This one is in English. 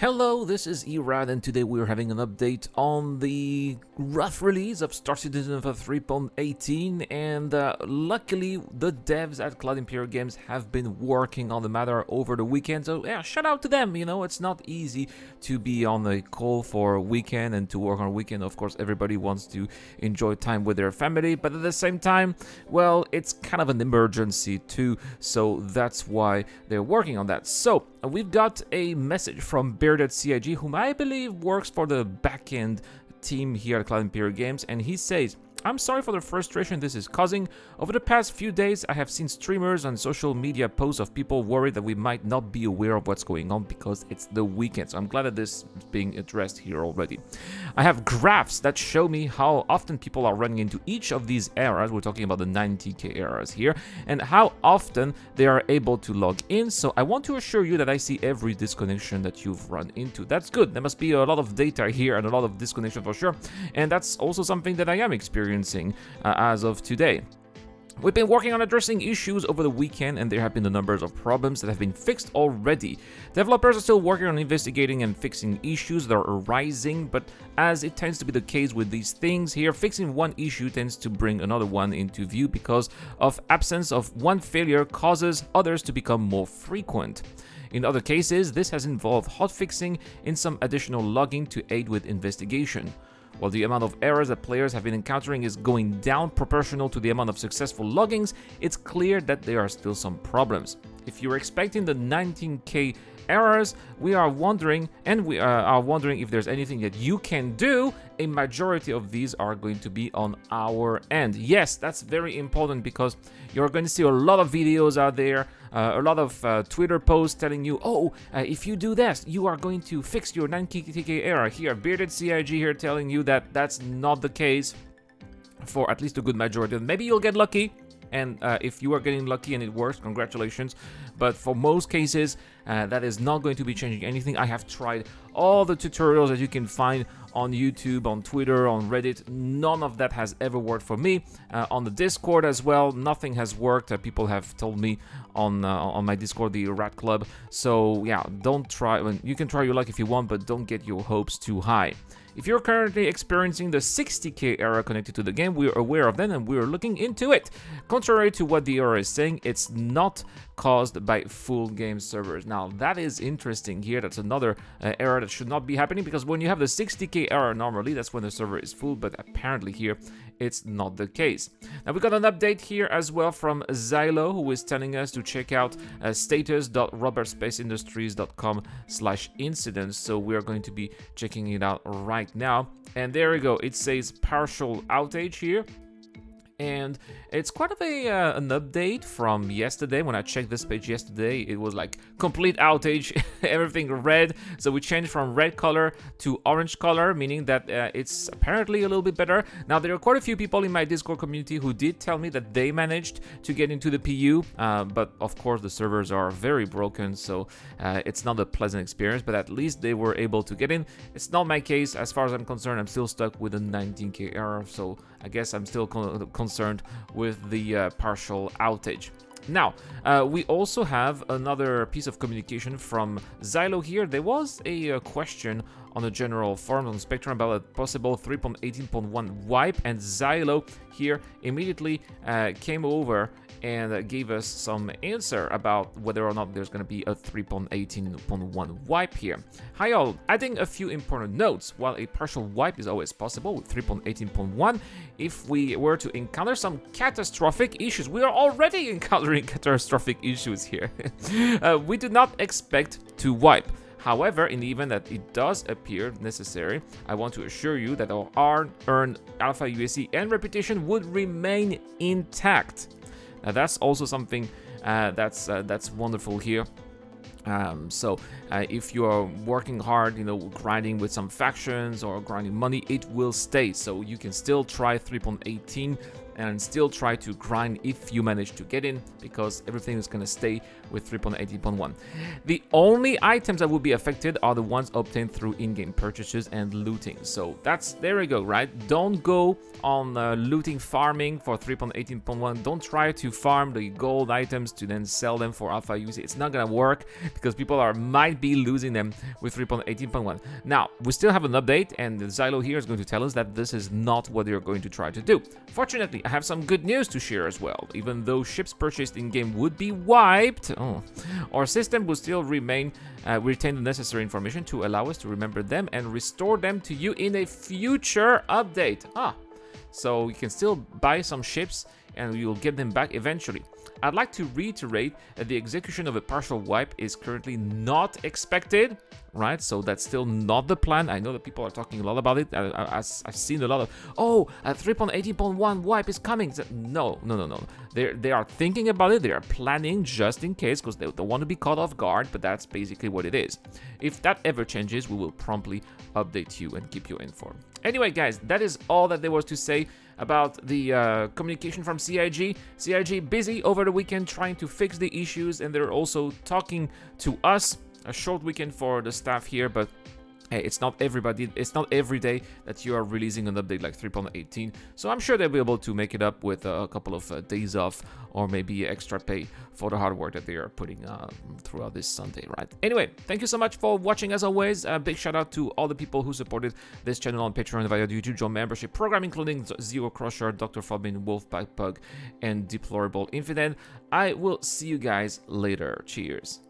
Hello, this is Erad, and today we're having an update on the rough release of Star Citizen for 3.18, and luckily the devs at Cloud Imperial Games have been working on the matter over the weekend, so yeah, shout out to them. You know, it's not easy to be on a call for a weekend and to work on a weekend. Of course, everybody wants to enjoy time with their family, but at the same time, well, it's kind of an emergency too, so that's why they're working on that. So we've got a message from Bearded CIG, whom I believe works for the backend team here at Cloud Imperial Games, and he says, "I'm sorry for the frustration this is causing. Over the past few days, I have seen streamers and social media posts of people worried that we might not be aware of what's going on because it's the weekend." So I'm glad that this is being addressed here already. I have graphs that show me how often people are running into each of these errors. We're talking about the 90k errors here, and how often they are able to log in. So I want to assure you that I see every disconnection that you've run into. That's good. There must be a lot of data here and a lot of disconnection for sure. And that's also something that I am experiencing as of today. We've been working on addressing issues over the weekend, and there have been a number of problems that have been fixed already. Developers are still working on investigating and fixing issues that are arising, but as it tends to be the case with these things here, fixing one issue tends to bring another one into view because of absence of one failure causes others to become more frequent. In other cases, this has involved hotfixing in some additional logging to aid with investigation. While the amount of errors that players have been encountering is going down proportional to the amount of successful loggings, it's clear that there are still some problems. If you're expecting the 19k errors, we are wondering if there's anything that you can do. A majority of these are going to be on our end. Yes, that's very important because you're going to see a lot of videos out there, a lot of Twitter posts telling you, if you do this, you are going to fix your 9k error. Here, Bearded CIG here telling you that that's not the case for at least a good majority. Maybe you'll get lucky. And if you are getting lucky and it works, congratulations. But for most cases, that is not going to be changing anything. I have tried all the tutorials that you can find on YouTube, on Twitter, on Reddit. None of that has ever worked for me. On the Discord as well, nothing has worked. People have told me on my Discord, the Rat Club. So yeah, don't try. You can try your luck if you want, but don't get your hopes too high. If you're currently experiencing the 60k error connected to the game, we're aware of that and we're looking into it. Contrary to what the error is saying, it's not caused by full game servers. Now that is interesting here. That's another error that should not be happening, because when you have the 60k error normally, that's when the server is full, but apparently here it's not the case. Now we got an update here as well from Xylo, who is telling us to check out status.robertspaceindustriescom/incidents. So we are going to be checking it out right now, and there we go. It says partial outage here. And it's quite of an update from yesterday. When I checked this page yesterday, it was like complete outage, everything red. So we changed from red color to orange color, meaning that it's apparently a little bit better. Now, there are quite a few people in my Discord community who did tell me that they managed to get into the PU. But of course, the servers are very broken, so it's not a pleasant experience. But at least they were able to get in. It's not my case. As far as I'm concerned, I'm still stuck with a 19k error. So I guess I'm still concerned with the partial outage. Now, we also have another piece of communication from Xylo here. There was a question on the general forum on Spectrum about a possible 3.18.1 wipe, and Xylo here immediately came over and gave us some answer about whether or not there's going to be a 3.18.1 wipe here. Hi all, adding a few important notes. While a partial wipe is always possible with 3.18.1, if we were to encounter some catastrophic issues, we are already encountering catastrophic issues here. We do not expect to wipe. However, in the event that it does appear necessary, I want to assure you that our hard-earned Alpha USC and reputation would remain intact. Now that's also something that's wonderful here. If you are working hard, grinding with some factions or grinding money, it will stay. So you can still try 3.18, and still try to grind if you manage to get in, because everything is going to stay with 3.18.1. The only items that will be affected are the ones obtained through in-game purchases and looting. So there we go, right? Don't go on looting farming for 3.18.1. Don't try to farm the gold items to then sell them for alpha use. It's not gonna work because people might be losing them with 3.18.1. Now, we still have an update, and Xylo here is going to tell us that this is not what they're going to try to do. Fortunately, I have some good news to share as well. Even though ships purchased in-game would be wiped, our system will still retain the necessary information to allow us to remember them and restore them to you in a future update. So you can still buy some ships and you'll get them back eventually. I'd like to reiterate that the execution of a partial wipe is currently not expected, right? So that's still not the plan. I know that people are talking a lot about it. I've seen a lot of, a 3.18.1 wipe is coming. No. They are thinking about it. They are planning just in case, because they don't want to be caught off guard, but that's basically what it is. If that ever changes, we will promptly update you and keep you informed. Anyway, guys, that is all that there was to say about the communication from CIG. CIG busy over the weekend trying to fix the issues, and they're also talking to us. A short weekend for the staff here, but hey, it's not every day that you are releasing an update like 3.18, so I'm sure they'll be able to make it up with a couple of days off, or maybe extra pay for the hard work that they are putting throughout this Sunday, right? Anyway, thank you so much for watching as always. A big shout out to all the people who supported this channel on Patreon via the YouTube Join membership program, including Zero Crusher, Dr. Fobin, Wolfpack Pug, and Deplorable Infinite. I will see you guys later. Cheers.